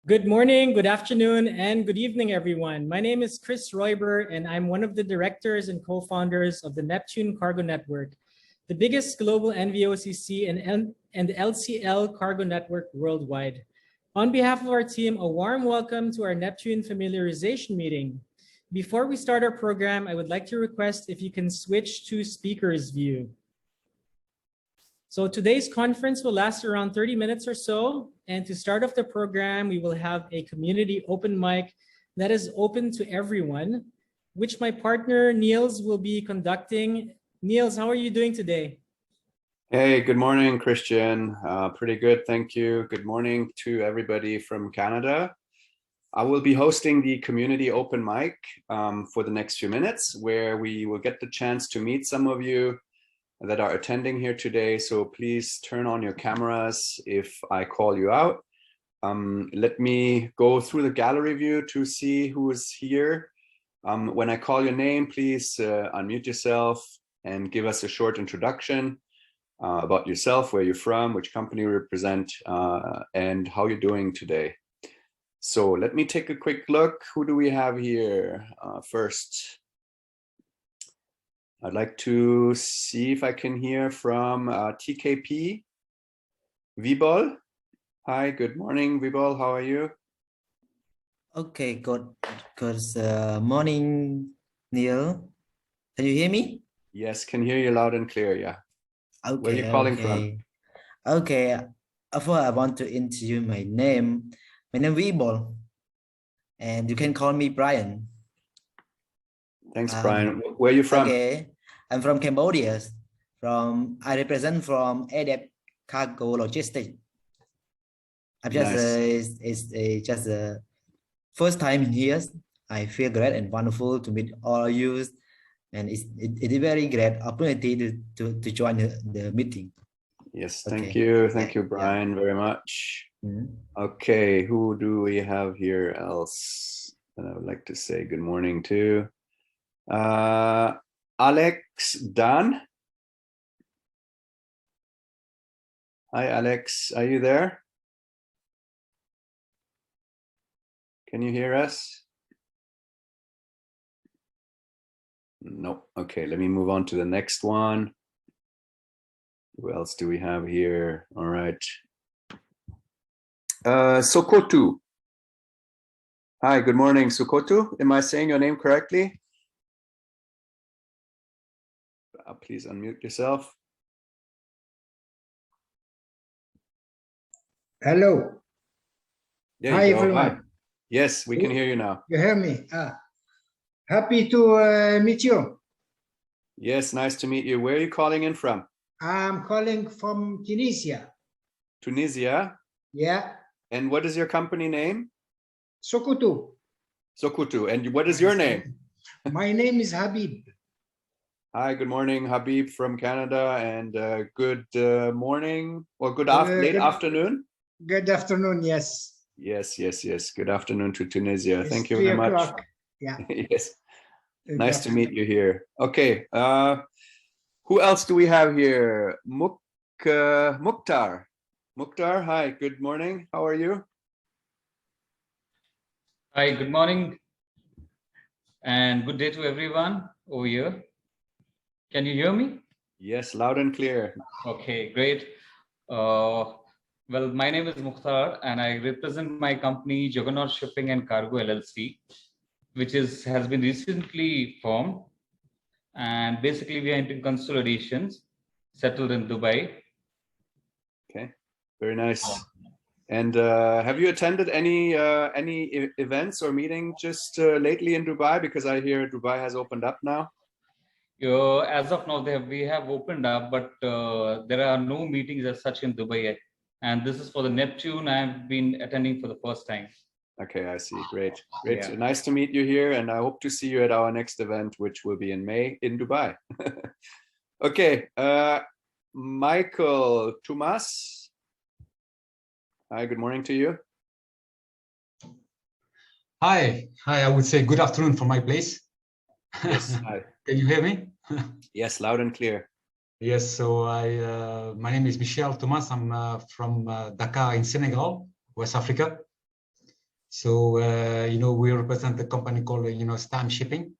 Good morning, good afternoon, and good evening, everyone. My name is Chris Royber, and I'm one of the directors and co-founders of the Neptune Cargo Network, the biggest global NVOCC and LCL cargo network worldwide. On behalf of our team, a warm welcome to our Neptune Familiarization Meeting. Before we start our program, I would like to request if you can switch to speaker's view. So today's conference will last around 30 minutes or so. And to start off the program, we will have a community open mic that is open to everyone, which my partner Niels will be conducting. Niels, how are you doing today? Hey, good morning, Christian. Pretty good, thank you. Good morning to everybody from Canada. I will be hosting the community open mic for the next few minutes, where we will get the chance to meet some of you that are attending here today. So please turn on your cameras if I call you out. Let me go through the gallery view to see who is here. When I call your name, please unmute yourself and give us a short introduction about yourself, where you're from, which company you represent, and how you're doing today. So let me take a quick look. Who do we have here first? I'd like to see if I can hear from TKP. Vibol. Hi, good morning, Vibol. How are you? Okay, good morning, Neil. Can you hear me? Yes, can hear you loud and clear, yeah. Okay, where are you calling from? Okay, first I want to introduce my name. My name is Vibol, and you can call me Brian. Thanks, Brian. Where are you from? Okay, I'm from Cambodia. I represent from NEPTUNE Cargo Logistics. I'm just Nice. just first time here. I feel great and wonderful to meet all of you, and it is very great opportunity to join the meeting. Yes, Okay. thank you, Brian, very much. Mm-hmm. Okay, who do we have here else that I would like to say good morning to? Alex Dan. Hi, Alex. Are you there? Can you hear us? Nope. Okay, let me move on to the next one. Who else do we have here? All right. Sokotu. Hi, good morning, Sokotu. Am I saying your name correctly? Please unmute yourself. Hello. There Hi, you go. everyone. Hi. Yes, we can hear you now. You hear me? Happy to meet you. Yes, nice to meet you. Where are you calling in from? I'm calling from Tunisia. Tunisia? Yeah. And what is your company name? Sokoto. Sokoto. And what is your name? My name is Habib. Hi, good morning, Habib from Canada, and good morning or late afternoon. Good afternoon. Yes. Yes. Good afternoon to Tunisia. It's Thank you very much. 3 o'clock. Yeah. Yes. Good Nice afternoon. to meet you here. Okay. Who else do we have here? Mukhtar. Mukhtar, hi. Good morning. How are you? Hi. Good morning, and good day to everyone over here. Can you hear me? Yes, loud and clear. Okay, great. Well, my name is Mukhtar, and I represent my company Juggernaut Shipping and Cargo LLC, which has been recently formed, and basically we are into consolidations, settled in Dubai. Okay, very nice. And have you attended any events or meetings just lately in Dubai? Because I hear Dubai has opened up now. As of now, we have opened up, but there are no meetings as such in Dubai yet. And this is for the Neptune. I've been attending for the first time. Okay, I see. Great. Yeah. Nice to meet you here, and I hope to see you at our next event, which will be in May in Dubai. Okay, Michael Tumas. Hi, good morning to you. Hi. I would say good afternoon from my place. Yes. Hi. Can you hear me? Yes, loud and clear. Yes. So my name is Michel Thomas. I'm from Dakar in Senegal, West Africa. So, we represent a company called, Stamp Shipping.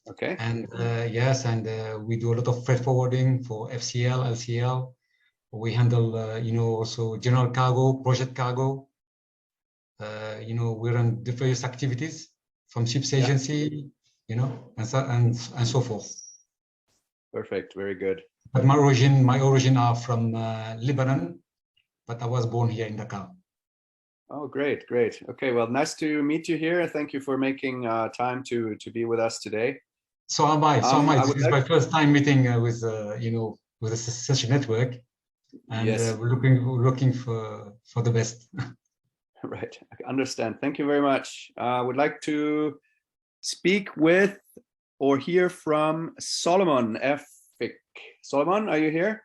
Okay. And yes, and we do a lot of freight forwarding for FCL, LCL. We handle, also general cargo, project cargo. We run various activities from ships agency, and so forth. Perfect. Very good. But my origin are from Lebanon, but I was born here in Dakar. Oh, great, great. Okay, well, nice to meet you here. Thank you for making time to be with us today. So am I. This is my like... first time meeting with such a network, and yes. we're looking for the best. Right, I understand. Thank you very much. I would like to speak with or hear from Solomon Efik. Solomon, are you here?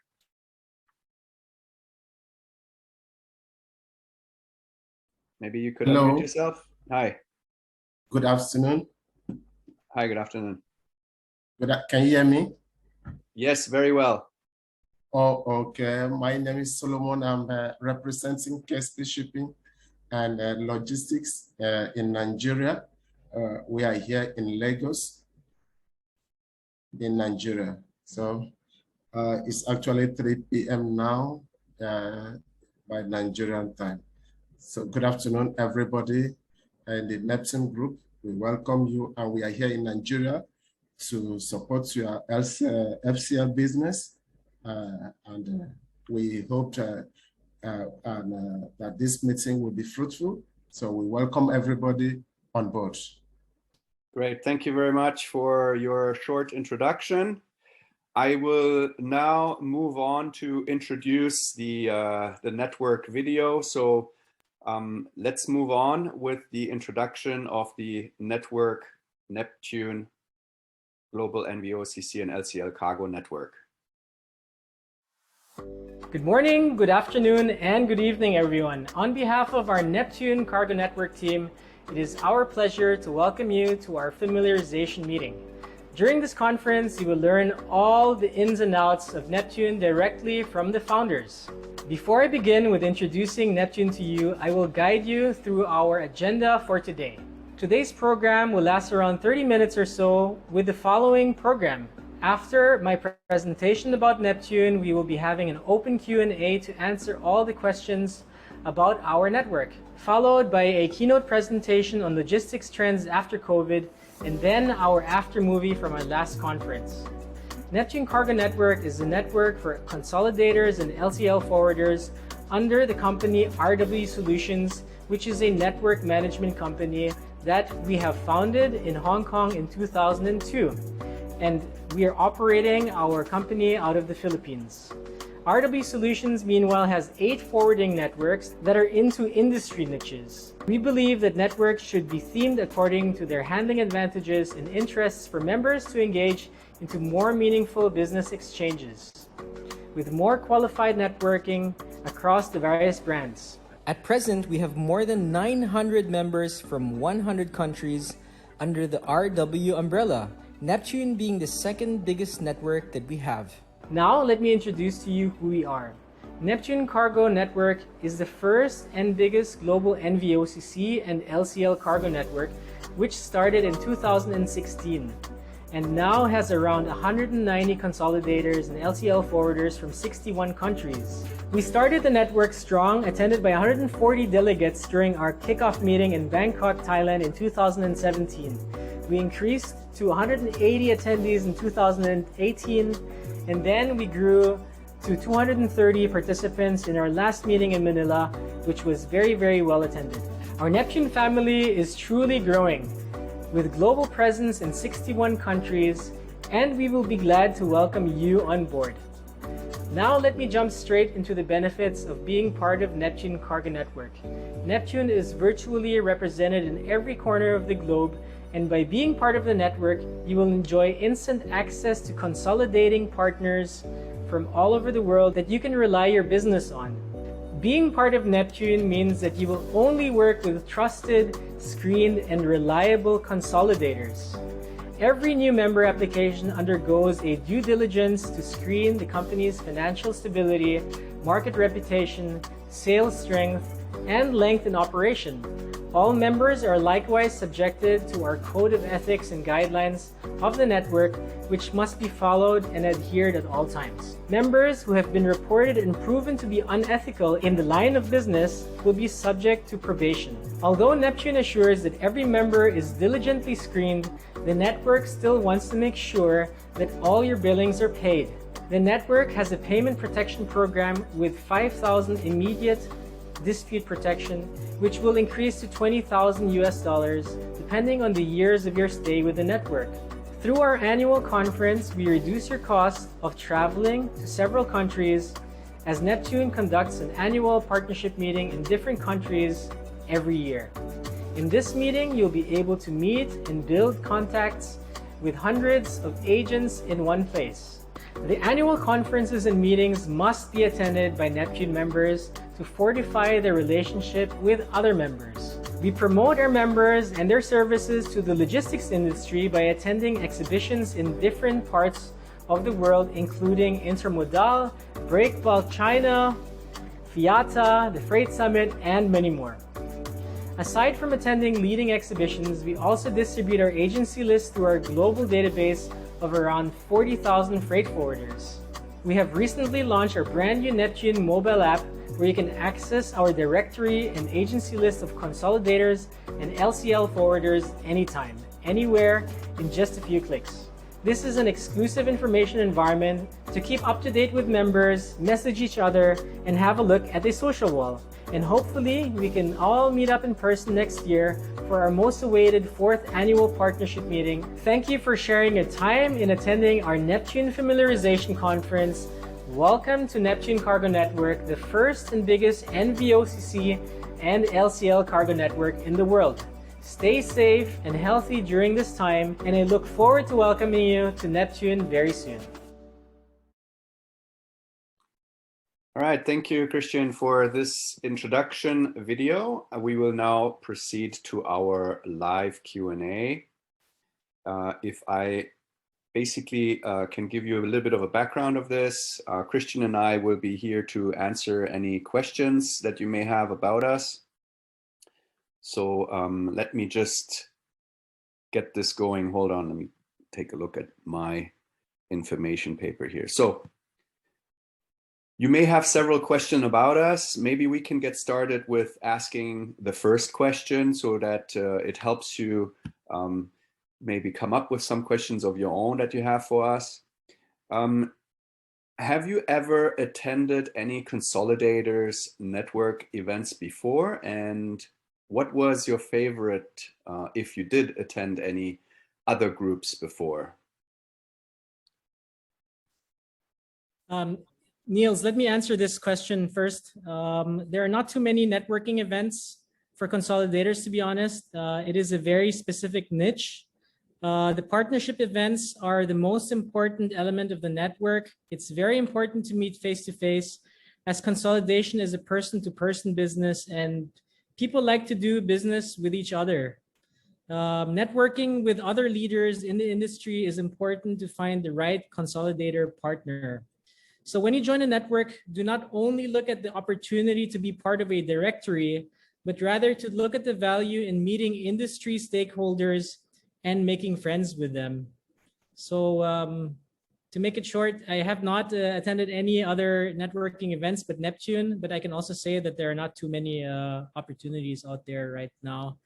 Maybe you could unmute yourself. Hi. Good afternoon. Hi, good afternoon. Can you hear me? Yes, very well. Oh, okay. My name is Solomon. I'm representing KSP Shipping and Logistics in Nigeria. We are here in Lagos, in Nigeria. So it's actually 3 p.m. now by Nigerian time. So good afternoon, everybody, and the Neptune Group. We welcome you, and we are here in Nigeria to support your FCL business, and we hope that this meeting will be fruitful. So we welcome everybody on board. Great, thank you very much for your short introduction. I will now move on to introduce the network video. So let's move on with the introduction of the network Neptune Global NVOCC and LCL Cargo Network. Good morning, good afternoon, and good evening, everyone. On behalf of our Neptune Cargo Network team, it is our pleasure to welcome you to our familiarization meeting. During this conference, you will learn all the ins and outs of Neptune directly from the founders. Before I begin with introducing Neptune to you, I will guide you through our agenda for today. Today's program will last around 30 minutes or so with the following program. After my presentation about Neptune, we will be having an open Q&A to answer all the questions about our network, followed by a keynote presentation on logistics trends after COVID, and then our after movie from our last conference. Neptune Cargo Network is a network for consolidators and LCL forwarders under the company RW Solutions, which is a network management company that we have founded in Hong Kong in 2002. And we are operating our company out of the Philippines. RW Solutions, meanwhile, has 8 forwarding networks that are into industry niches. We believe that networks should be themed according to their handling advantages and interests for members to engage into more meaningful business exchanges, with more qualified networking across the various brands. At present, we have more than 900 members from 100 countries under the RW umbrella, Neptune being the second biggest network that we have. Now, let me introduce to you who we are. Neptune Cargo Network is the first and biggest global NVOCC and LCL cargo network, which started in 2016 and now has around 190 consolidators and LCL forwarders from 61 countries. We started the network strong, attended by 140 delegates during our kickoff meeting in Bangkok, Thailand in 2017. We increased to 180 attendees in 2018, and then we grew to 230 participants in our last meeting in Manila, which was very, very well attended. Our Neptune family is truly growing, with global presence in 61 countries, and we will be glad to welcome you on board. Now let me jump straight into the benefits of being part of Neptune Cargo Network. Neptune is virtually represented in every corner of the globe, and by being part of the network, you will enjoy instant access to consolidating partners from all over the world that you can rely your business on. Being part of Neptune means that you will only work with trusted, screened, and reliable consolidators. Every new member application undergoes a due diligence to screen the company's financial stability, market reputation, sales strength, and length in operation. All members are likewise subjected to our code of ethics and guidelines of the network, which must be followed and adhered at all times. Members who have been reported and proven to be unethical in the line of business will be subject to probation. Although Neptune assures that every member is diligently screened, the network still wants to make sure that all your billings are paid. The network has a payment protection program with 5,000 immediate dispute protection, which will increase to 20,000 US dollars depending on the years of your stay with the network. Through our annual conference, we reduce your cost of traveling to several countries as Neptune conducts an annual partnership meeting in different countries every year. In this meeting, you'll be able to meet and build contacts with hundreds of agents in one place. The annual conferences and meetings must be attended by Neptune members to fortify their relationship with other members. We promote our members and their services to the logistics industry by attending exhibitions in different parts of the world, including Intermodal, Breakbulk China, FIATA, the Freight Summit, and many more. Aside from attending leading exhibitions, we also distribute our agency list through our global database of around 40,000 freight forwarders. We have recently launched our brand new Neptune mobile app where you can access our directory and agency list of consolidators and LCL forwarders anytime, anywhere, in just a few clicks. This is an exclusive information environment to keep up to date with members, message each other, and have a look at the social wall. And hopefully, we can all meet up in person next year for our most awaited 4th annual partnership meeting. Thank you for sharing your time in attending our Neptune Familiarization Conference. Welcome to Neptune Cargo Network, the first and biggest NVOCC and LCL cargo network in the world. Stay safe and healthy during this time, and I look forward to welcoming you to Neptune very soon. All right, thank you, Christian, for this introduction video. We will now proceed to our live Q&A. If I basically can give you a little bit of a background of this, Christian and I will be here to answer any questions that you may have about us. So let me just get this going. Hold on, let me take a look at my information paper here. So you may have several questions about us. Maybe we can get started with asking the first question so that it helps you maybe come up with some questions of your own that you have for us. Have you ever attended any Consolidators network events before? And what was your favorite, if you did attend any other groups before? Niels, let me answer this question first. There are not too many networking events for consolidators, to be honest. It is a very specific niche. The partnership events are the most important element of the network. It's very important to meet face-to-face, as consolidation is a person-to-person business and people like to do business with each other. Networking with other leaders in the industry is important to find the right consolidator partner. So when you join a network, do not only look at the opportunity to be part of a directory, but rather to look at the value in meeting industry stakeholders and making friends with them. So to make it short, I have not attended any other networking events but Neptune, but I can also say that there are not too many opportunities out there right now.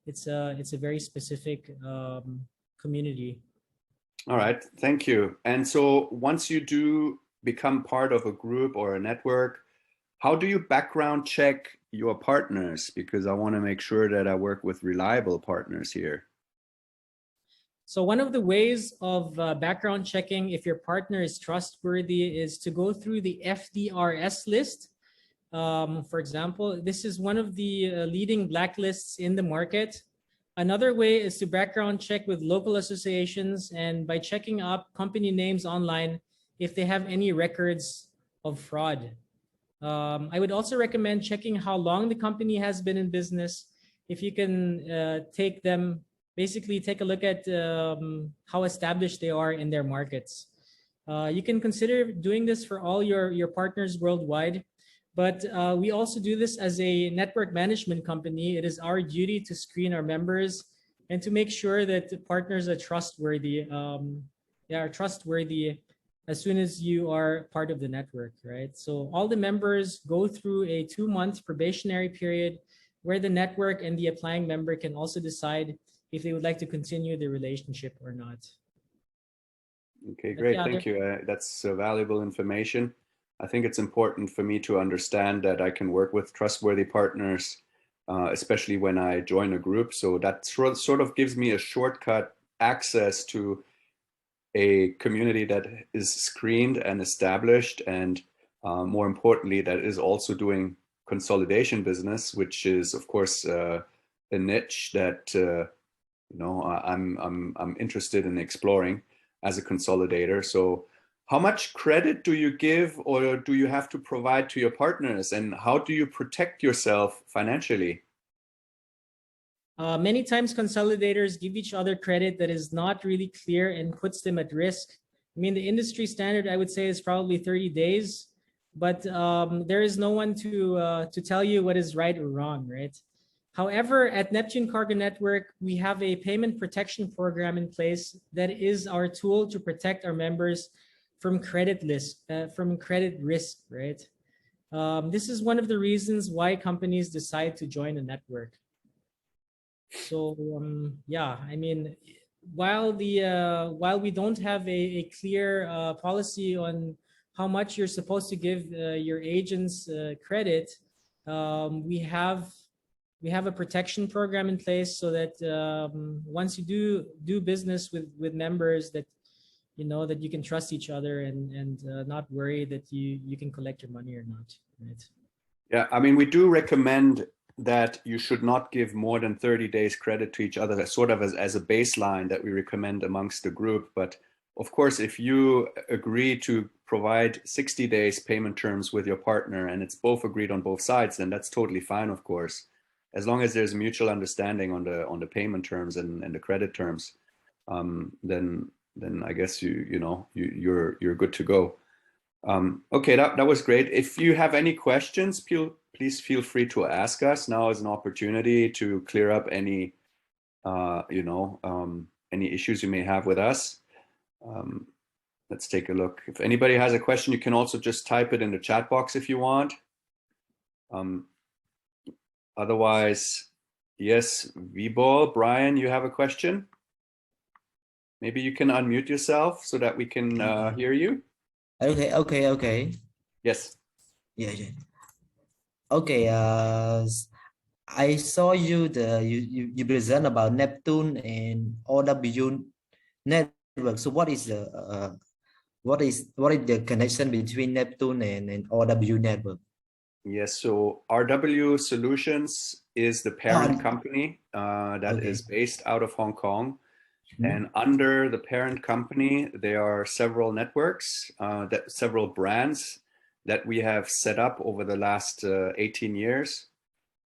It's a very specific community. All right, thank you. And so once you do become part of a group or a network, how do you background check your partners? Because I want to make sure that I work with reliable partners here. So one of the ways of background checking if your partner is trustworthy is to go through the FDRS list. For example, this is one of the leading blacklists in the market. Another way is to background check with local associations and by checking up company names online if they have any records of fraud. I would also recommend checking how long the company has been in business. If you can basically take a look at how established they are in their markets. You can consider doing this for all your partners worldwide. But we also do this as a network management company. It is our duty to screen our members and to make sure that the partners are trustworthy. They are trustworthy as soon as you are part of the network, right? So all the members go through a 2-month probationary period where the network and the applying member can also decide if they would like to continue the relationship or not. Okay, great. Thank you. That's valuable information. I think it's important for me to understand that I can work with trustworthy partners, especially when I join a group. So that sort of gives me a shortcut access to a community that is screened and established, and more importantly, that is also doing consolidation business, which is, of course, a niche that I'm interested in exploring as a consolidator. So how much credit do you give or do you have to provide to your partners, and how do you protect yourself financially? Many times consolidators give each other credit that is not really clear and puts them at risk. I mean, the industry standard, I would say, is probably 30 days, but there is no one to tell you what is right or wrong, right? However, at Neptune Cargo Network, we have a payment protection program in place that is our tool to protect our members from credit risk, right? This is one of the reasons why companies decide to join a network. So yeah, I mean, while we don't have a clear policy on how much you're supposed to give your agents credit, we have a protection program in place so that once you do business with members, that that you can trust each other and not worry that you can collect your money or not, right? Yeah, I mean, we do recommend that you should not give more than 30 days credit to each other, sort of as a baseline that we recommend amongst the group. But of course, if you agree to provide 60 days payment terms with your partner and it's both agreed on both sides, then that's totally fine, of course, as long as there's mutual understanding on the payment terms and the credit terms. Then I guess you're good to go. Okay, that was great. If you have any questions, please feel free to ask us. Now is an opportunity to clear up any any issues you may have with us. Let's take a look. If anybody has a question, you can also just type it in the chat box if you want. Otherwise, yes, Vibol, Brian, you have a question? Maybe you can unmute yourself so that we can hear you. Okay. Yes. Yeah. Okay. I saw you present about Neptune and OW network. So what is the connection between Neptune and OW network? Yes, so RW Solutions is the parent company that is based out of Hong Kong. And under the parent company, there are several networks, several brands that we have set up over the last 18 years.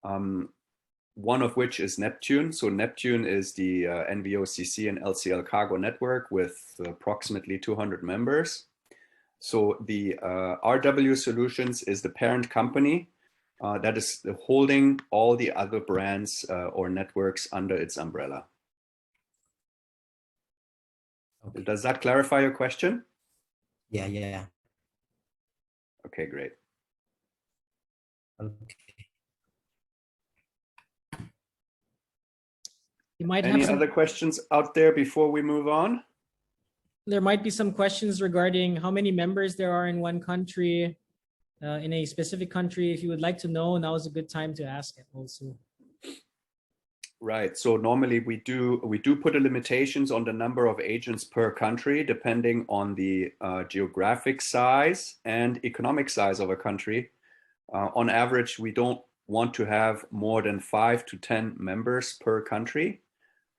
One of which is Neptune. So Neptune is the NVOCC and LCL Cargo Network with approximately 200 members. So the RW Solutions is the parent company that is holding all the other brands or networks under its umbrella. Okay. Does that clarify your question? Yeah. Okay, great. Okay. You might Any have some other questions out there before we move on? There might be some questions regarding how many members there are in one country, in a specific country. If you would like to know, now is a good time to ask it also. Right. So normally we do put limitations on the number of agents per country, depending on the geographic size and economic size of a country. On average, we don't want to have more than 5 to 10 members per country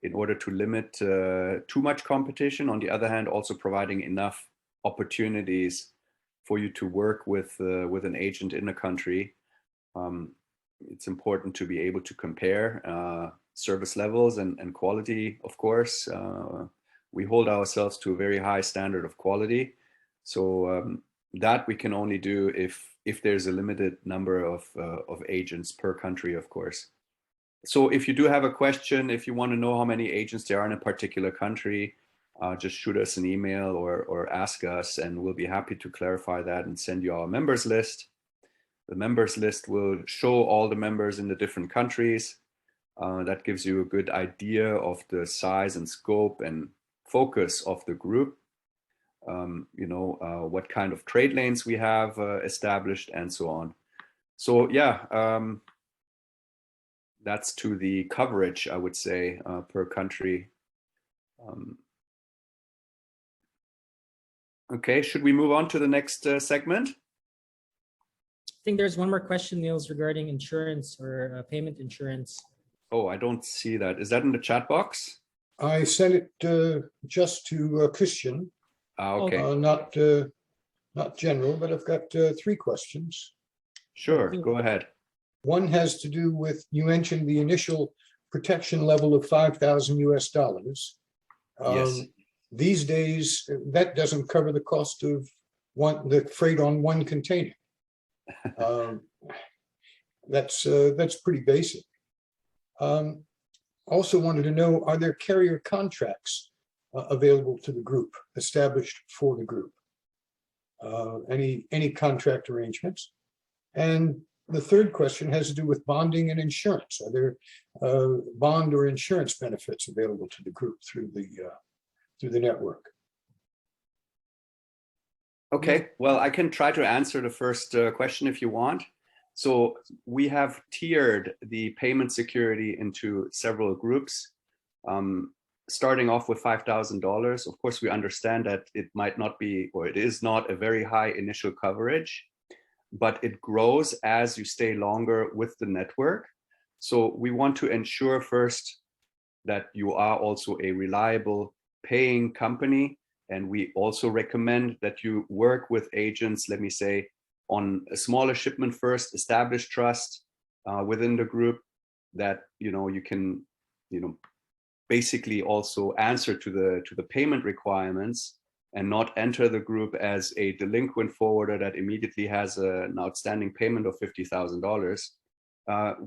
in order to limit too much competition. On the other hand, also providing enough opportunities for you to work with an agent in a country. It's important to be able to compare service levels and quality, of course. We hold ourselves to a very high standard of quality. So that we can only do if if there's a limited number of agents per country, of course. So if you do have a question, if you want to know how many agents there are in a particular country, just shoot us an email or ask us, and we'll be happy to clarify that and send you our members list. The members list will show all the members in the different countries. That gives you a good idea of the size and scope and focus of the group. You know, what kind of trade lanes we have established and so on. So yeah, that's to the coverage, I would say, per country. Okay, should we move on to the next segment? I think there's one more question, Niels, regarding insurance or payment insurance. Oh, I don't see that. Is that in the chat box? I sent it just to Christian. Okay. Not general, but I've got 3 questions. Sure, go ahead. One has to do with, you mentioned the initial protection level of $5,000 US. Yes. These days, that doesn't cover the cost of the freight on one container. That's pretty basic. Also wanted to know, are there carrier contracts available to the group, established for the group? Any contract arrangements? And the third question has to do with bonding and insurance. Are there bond or insurance benefits available to the group through the network? Okay, well, I can try to answer the first question if you want. So we have tiered the payment security into several groups. Starting off with $5,000, of course, we understand that it might not be, or it is not a very high initial coverage, but it grows as you stay longer with the network. So we want to ensure first that you are also a reliable paying company. And we also recommend that you work with agents, let me say, on a smaller shipment first, establish trust within the group, that you can basically also answer to the payment requirements, and not enter the group as a delinquent forwarder that immediately has an outstanding payment of $50,000.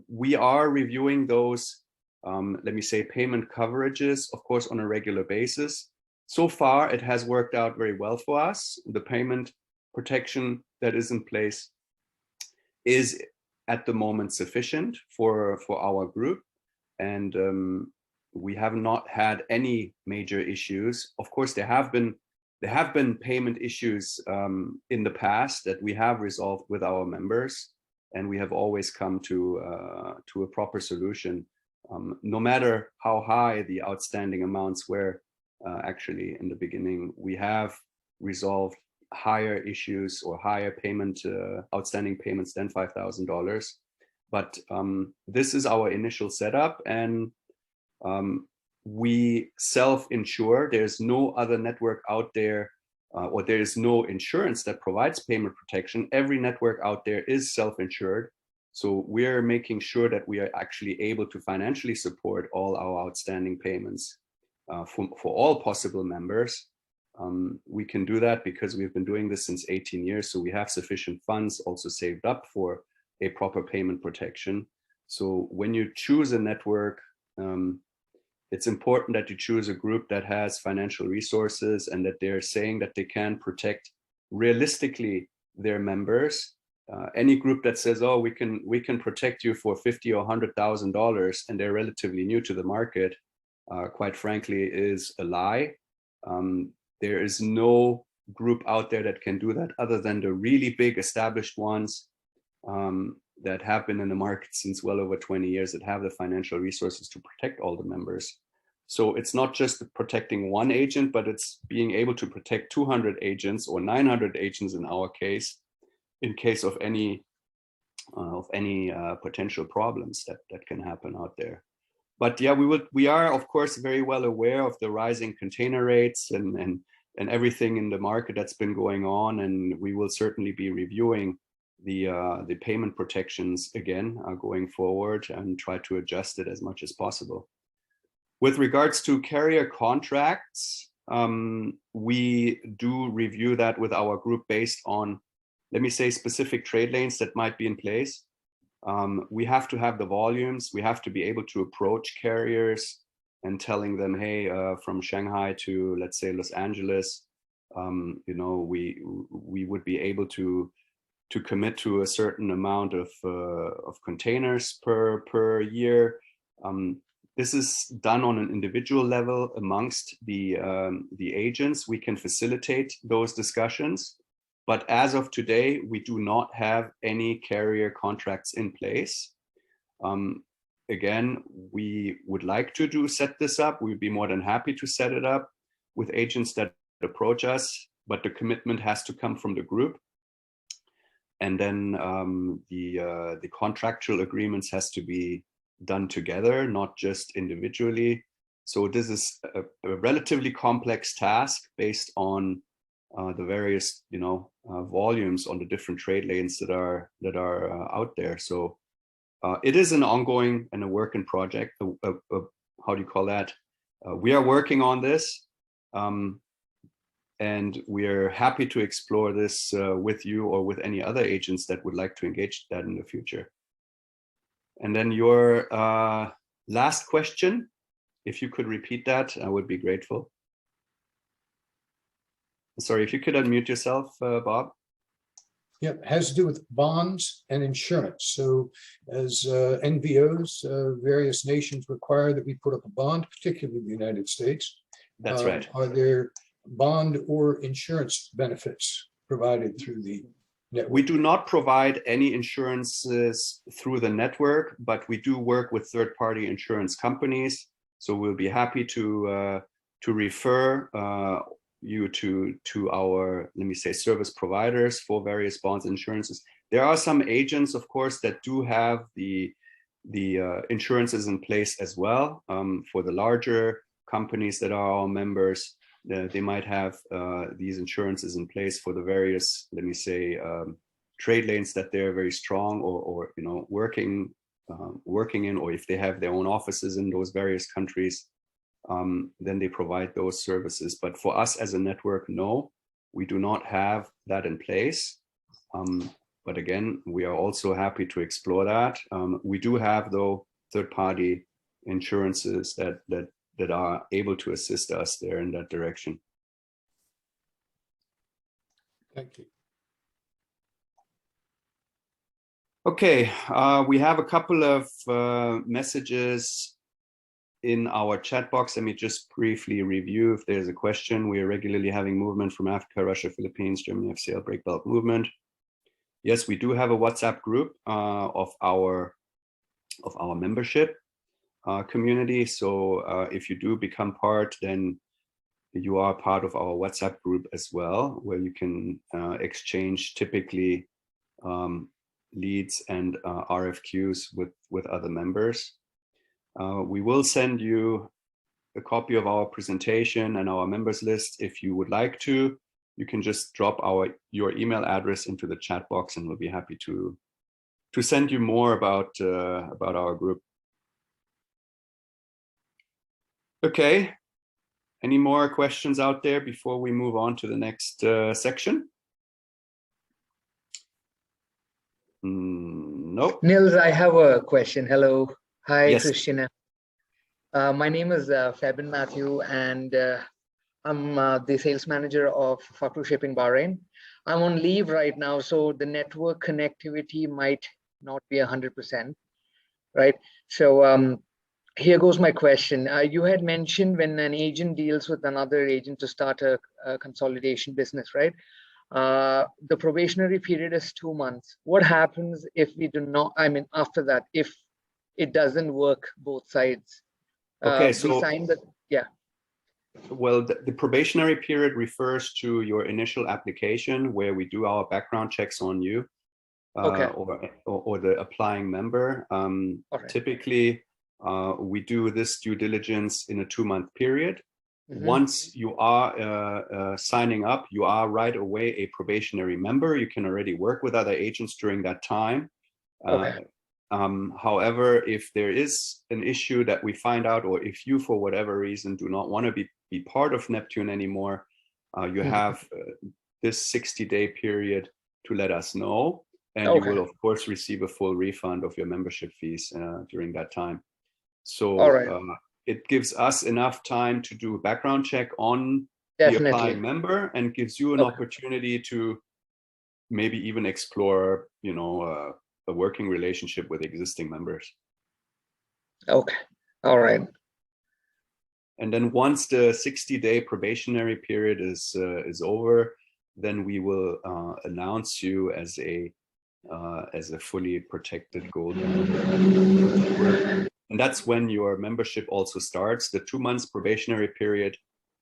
We are reviewing those, let me say, payment coverages, of course, on a regular basis. So far, it has worked out very well for us. The payment protection that is in place is at the moment sufficient for our group, and we have not had any major issues. Of course, there have been payment issues in the past that we have resolved with our members, and we have always come to a proper solution, no matter how high the outstanding amounts were. Actually, in the beginning, we have resolved higher issues or higher payment outstanding payments than $5,000. But this is our initial setup, and we self-insure. There's no other network out there, or there is no insurance that provides payment protection. Every network out there is self-insured. So we're making sure that we are actually able to financially support all our outstanding payments for all possible members. We can do that because we've been doing this since 18 years. So we have sufficient funds also saved up for a proper payment protection. So when you choose a network, it's important that you choose a group that has financial resources and that they're saying that they can protect realistically their members. Any group that says, oh, we can protect you for $50,000 or $100,000 and they're relatively new to the market, quite frankly, is a lie. There is no group out there that can do that other than the really big established ones that have been in the market since well over 20 years, that have the financial resources to protect all the members. So it's not just protecting one agent, but it's being able to protect 200 agents or 900 agents in our case, in case of any potential problems that can happen out there. But yeah, we are of course very well aware of the rising container rates and everything in the market that's been going on, and we will certainly be reviewing the payment protections again going forward and try to adjust it as much as possible. With regards to carrier contracts, we do review that with our group based on let me say, specific trade lanes that might be in place. We have to have the volumes. We have to be able to approach carriers and telling them, hey, from Shanghai to, let's say, Los Angeles, you know, we would be able to commit to a certain amount of containers per year. This is done on an individual level amongst the agents. We can facilitate those discussions, but as of today, we do not have any carrier contracts in place. Again, we would like to set this up. We'd be more than happy to set it up with agents that approach us, but the commitment has to come from the group. And then the contractual agreements has to be done together, not just individually. So this is a relatively complex task based on the various, you know, volumes on the different trade lanes that are out there. So it is an ongoing and a work in project. How do you call that? We are working on this. And we're happy to explore this with you or with any other agents that would like to engage that in the future. And then your last question, if you could repeat that, I would be grateful. Sorry, if you could unmute yourself, Bob. Yeah, it has to do with bonds and insurance. So as NVOs, various nations require that we put up a bond, particularly the United States. That's right. Are there bond or insurance benefits provided through the network? We do not provide any insurances through the network, but we do work with third-party insurance companies. So we'll be happy to refer you to our, let me say, service providers for various bonds and insurances. There are some agents, of course, that do have the insurances in place as well. For the larger companies that are our members, they might have these insurances in place for the various, let me say, trade lanes that they're very strong or you know, working in, or if they have their own offices in those various countries, then they provide those services. But for us as a network, no, we do not have that in place. But again, we are also happy to explore that. We do have, though, third-party insurances that are able to assist us there in that direction. Thank you. Okay, we have a couple of messages in our chat box. Let me just briefly review if there's a question. We are regularly having movement from Africa, Russia, Philippines, Germany, FCL breakbulk movement. Yes, we do have a WhatsApp group of our membership community. So if you do become part, then you are part of our WhatsApp group as well, where you can exchange typically leads and RFQs with other members. We will send you a copy of our presentation and our members list if you would like to. You can just drop your email address into the chat box, and we'll be happy to send you more about our group. Okay, any more questions out there before we move on to the next section? Nope. Nils, I have a question. Hello. Hi, Yes. Christian. My name is Fabian Matthew, and I'm the sales manager of Fakru Shipping Bahrain. I'm on leave right now, so the network connectivity might not be 100%, right? So here goes my question. You had mentioned when an agent deals with another agent to start a consolidation business, right? The probationary period is 2 months. What happens if we do not, I mean, after that, if it doesn't work both sides? Okay, so we sign the, yeah. Well, the probationary period refers to your initial application where we do our background checks on you, Okay. or the applying member. Right. Typically, we do this due diligence in a 2-month period. Mm-hmm. Once you are signing up, you are right away a probationary member. You can already work with other agents during that time. Okay. However, if there is an issue that we find out, or if you, for whatever reason, do not want to be part of Neptune anymore, you have this 60-day period to let us know. And you will, of course, receive a full refund of your membership fees during that time. So All right. it gives us enough time to do a background check on Definitely. the applying member, and gives you an opportunity to maybe even explore, you know, a working relationship with existing members. Okay. All right. And then once the 60-day probationary period is over, then we will announce you as a fully protected gold member at the network. And that's when your membership also starts. The 2 months probationary period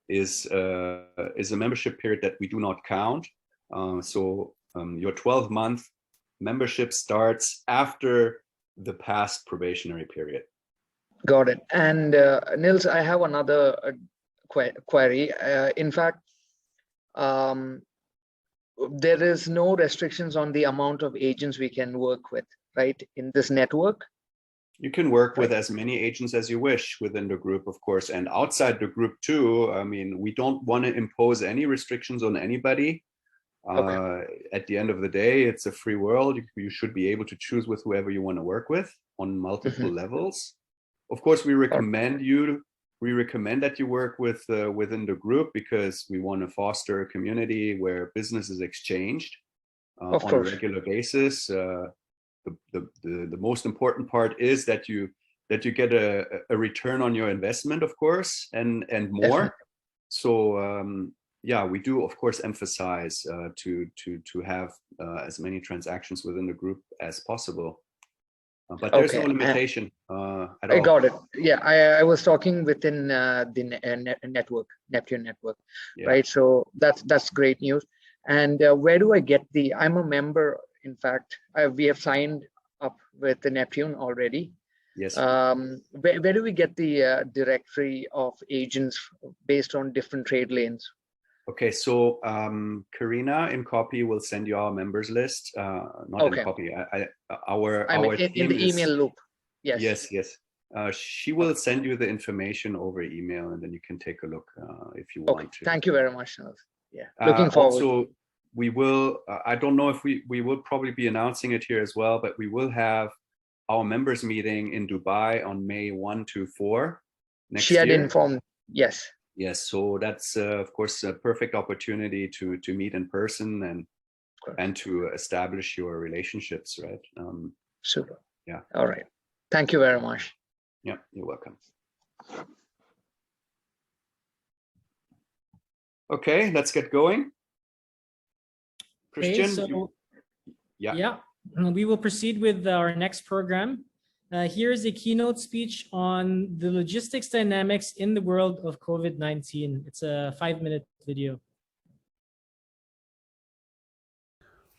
is a membership period that we do not count. Your 12-month membership starts after the past probationary period. Got it. And Nils, I have another query. In fact, there is no restrictions on the amount of agents we can work with, right, in this network? You can work with as many agents as you wish within the group, of course, and outside the group too. I mean, we don't want to impose any restrictions on anybody. At the end of the day, it's a free world. You should be able to choose with whoever you want to work with on multiple levels. Of course, we recommend that you work with within the group, because we want to foster a community where business is exchanged on a regular basis. The most important part is that you get a return on your investment, of course, and more. So yeah, we do of course emphasize to have as many transactions within the group as possible. But there's no limitation at all. I got it. Yeah, I was talking within the network, Neptune network, right? So that's great news. And where do I get I'm a member. In fact, we have signed up with the Neptune already. Yes. Where do we get the directory of agents based on different trade lanes? Okay, so Karina in copy will send you our members list. Not in copy. Our in the email loop. Yes. Yes. She will send you the information over email, and then you can take a look if you want to. Thank you very much. Yeah, looking forward. Also, we will. I don't know if we will probably be announcing it here as well, but we will have our members meeting in Dubai on May 1 to 4 next year. She had informed. Yes. Yes, so that's of course a perfect opportunity to meet in person and to establish your relationships, right? Super. Yeah. All right. Thank you very much. Yeah, you're welcome. Okay, let's get going. Christian, we will proceed with our next program. Here is a keynote speech on the logistics dynamics in the world of COVID-19. It's a 5-minute video.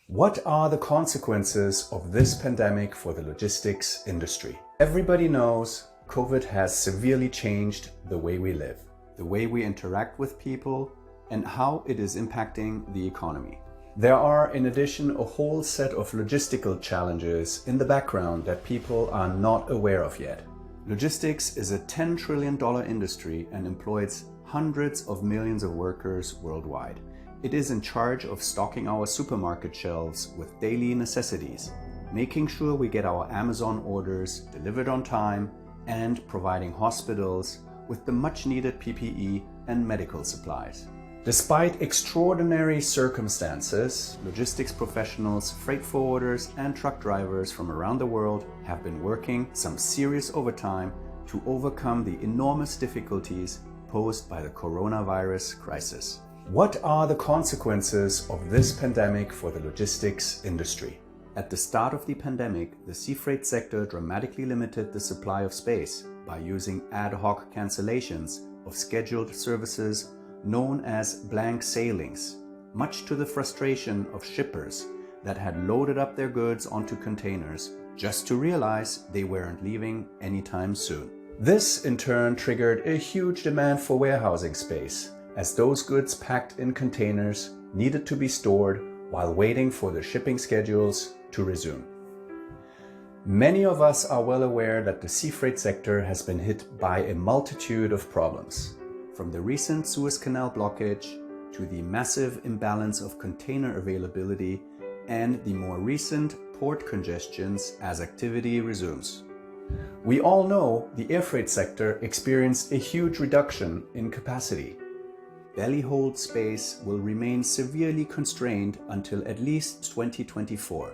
What are the consequences of this pandemic for the logistics industry? Everybody knows COVID has severely changed the way we live, the way we interact with people, and how it is impacting the economy. There are, in addition, a whole set of logistical challenges in the background that people are not aware of yet. Logistics is a $10 trillion industry and employs hundreds of millions of workers worldwide. It is in charge of stocking our supermarket shelves with daily necessities, making sure we get our Amazon orders delivered on time, and providing hospitals with the much-needed PPE and medical supplies. Despite extraordinary circumstances, logistics professionals, freight forwarders, and truck drivers from around the world have been working some serious overtime to overcome the enormous difficulties posed by the coronavirus crisis. What are the consequences of this pandemic for the logistics industry? At the start of the pandemic, the sea freight sector dramatically limited the supply of space by using ad hoc cancellations of scheduled services known as blank sailings, much to the frustration of shippers that had loaded up their goods onto containers just to realize they weren't leaving anytime soon. This in turn triggered a huge demand for warehousing space, as those goods packed in containers needed to be stored while waiting for the shipping schedules to resume. Many of us are well aware that the sea freight sector has been hit by a multitude of problems, from the recent Suez Canal blockage to the massive imbalance of container availability and the more recent port congestions as activity resumes. We all know the air freight sector experienced a huge reduction in capacity. Belly hold space will remain severely constrained until at least 2024,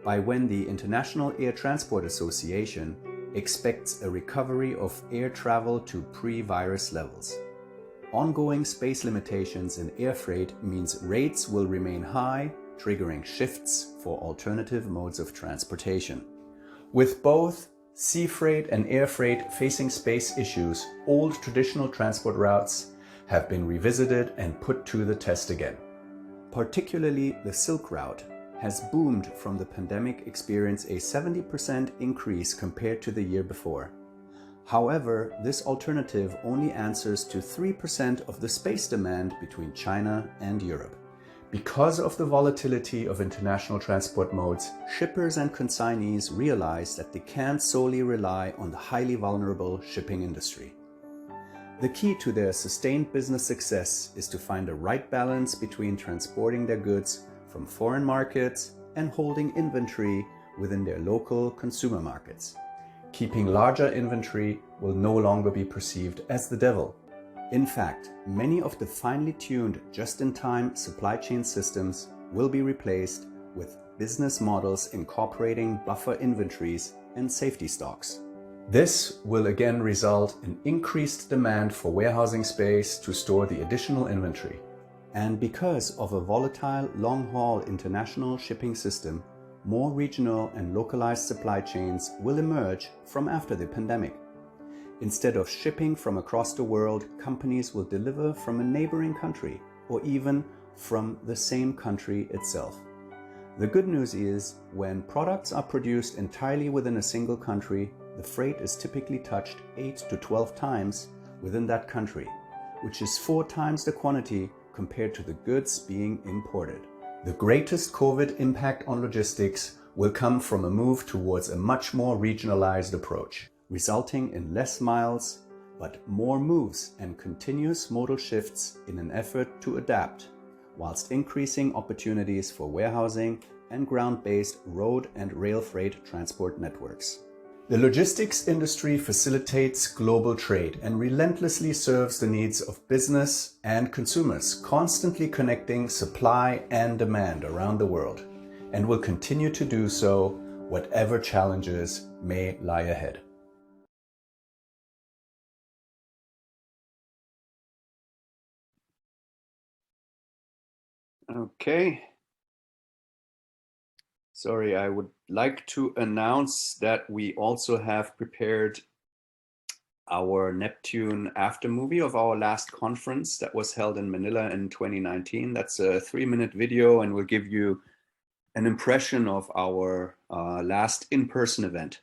by when the International Air Transport Association expects a recovery of air travel to pre-virus levels. Ongoing space limitations in air freight means rates will remain high, triggering shifts for alternative modes of transportation. With both sea freight and air freight facing space issues, old traditional transport routes have been revisited and put to the test again. Particularly the Silk Route has boomed from the pandemic, experienced a 70% increase compared to the year before. However, this alternative only answers to 3% of the space demand between China and Europe. Because of the volatility of international transport modes, shippers and consignees realize that they can't solely rely on the highly vulnerable shipping industry. The key to their sustained business success is to find the right balance between transporting their goods from foreign markets and holding inventory within their local consumer markets. Keeping larger inventory will no longer be perceived as the devil. In fact, many of the finely tuned just-in-time supply chain systems will be replaced with business models incorporating buffer inventories and safety stocks. This will again result in increased demand for warehousing space to store the additional inventory. And because of a volatile long-haul international shipping system, more regional and localized supply chains will emerge from after the pandemic. Instead of shipping from across the world, companies will deliver from a neighboring country or even from the same country itself. The good news is, when products are produced entirely within a single country, the freight is typically touched 8 to 12 times within that country, which is 4 times the quantity compared to the goods being imported. The greatest COVID impact on logistics will come from a move towards a much more regionalized approach, resulting in less miles, but more moves and continuous modal shifts in an effort to adapt, whilst increasing opportunities for warehousing and ground-based road and rail freight transport networks. The logistics industry facilitates global trade and relentlessly serves the needs of business and consumers, constantly connecting supply and demand around the world, and will continue to do so whatever challenges may lie ahead. Okay. Sorry, I would like to announce that we also have prepared our Neptune after movie of our last conference that was held in Manila in 2019. That's a 3-minute video and will give you an impression of our last in-person event.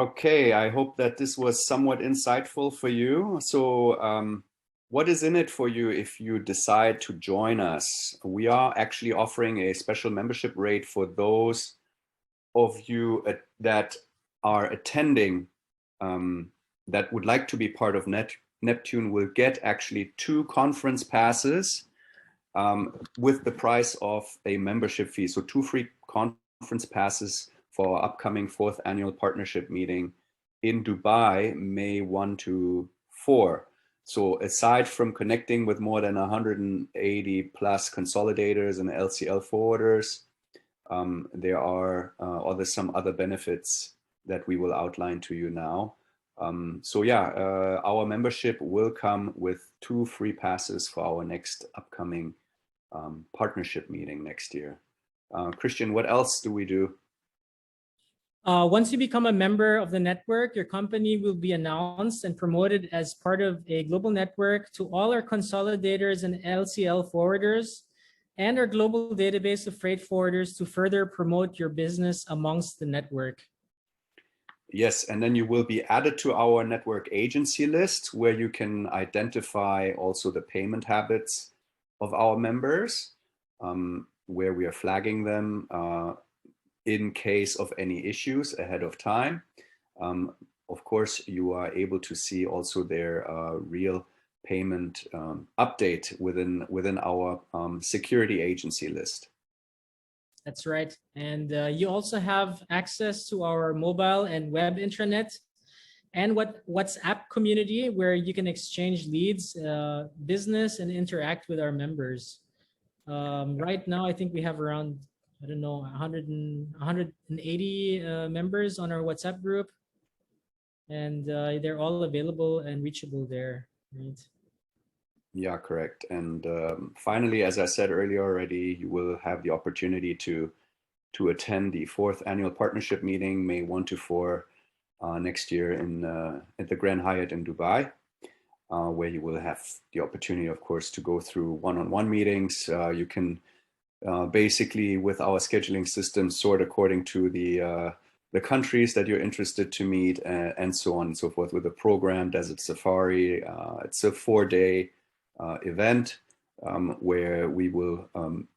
Okay, I hope that this was somewhat insightful for you. So what is in it for you if you decide to join us? We are actually offering a special membership rate for those of you that are attending that would like to be part of Neptune will get actually 2 conference passes with the price of a membership fee. So 2 free conference passes for our upcoming 4th annual partnership meeting in Dubai, May 1 to 4. So aside from connecting with more than 180 plus consolidators and LCL forwarders, there are some other benefits that we will outline to you now. So yeah, our membership will come with 2 free passes for our next upcoming partnership meeting next year. Christian, what else do we do? Once you become a member of the network, your company will be announced and promoted as part of a global network to all our consolidators and LCL forwarders and our global database of freight forwarders to further promote your business amongst the network. Yes, and then you will be added to our network agency list where you can identify also the payment habits of our members, where we are flagging them in case of any issues ahead of time. Of course, you are able to see also their real payment update within our security agency list. That's right. And you also have access to our mobile and web intranet and WhatsApp community where you can exchange leads, business, and interact with our members. Right now, I think we have around, I don't know, 180 members on our WhatsApp group. And they're all available and reachable there, right? Yeah, correct. And finally, as I said earlier already, you will have the opportunity to attend the 4th annual partnership meeting, May 1 to 4 next year at the Grand Hyatt in Dubai, where you will have the opportunity, of course, to go through one-on-one meetings. You can basically, with our scheduling system, sort according to the countries that you're interested to meet and so on and so forth with the program, Desert Safari. It's a 4-day event where we will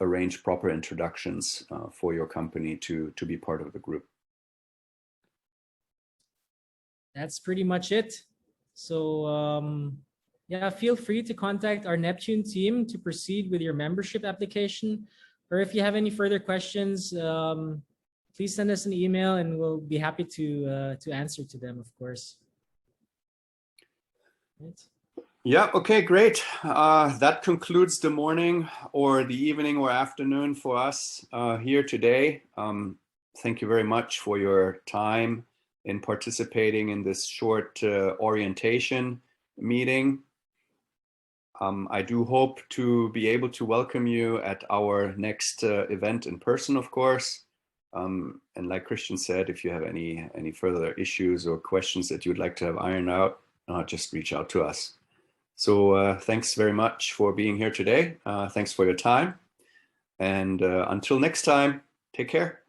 arrange proper introductions for your company to be part of the group. That's pretty much it. So yeah, feel free to contact our Neptune team to proceed with your membership application. Or if you have any further questions, please send us an email and we'll be happy to answer to them, of course. Right. Yeah, okay, great. That concludes the morning or the evening or afternoon for us here today. Thank you very much for your time in participating in this short orientation meeting. I do hope to be able to welcome you at our next event in person, of course. And like Christian said, if you have any further issues or questions that you'd like to have ironed out, just reach out to us. So thanks very much for being here today. Thanks for your time. And until next time, take care.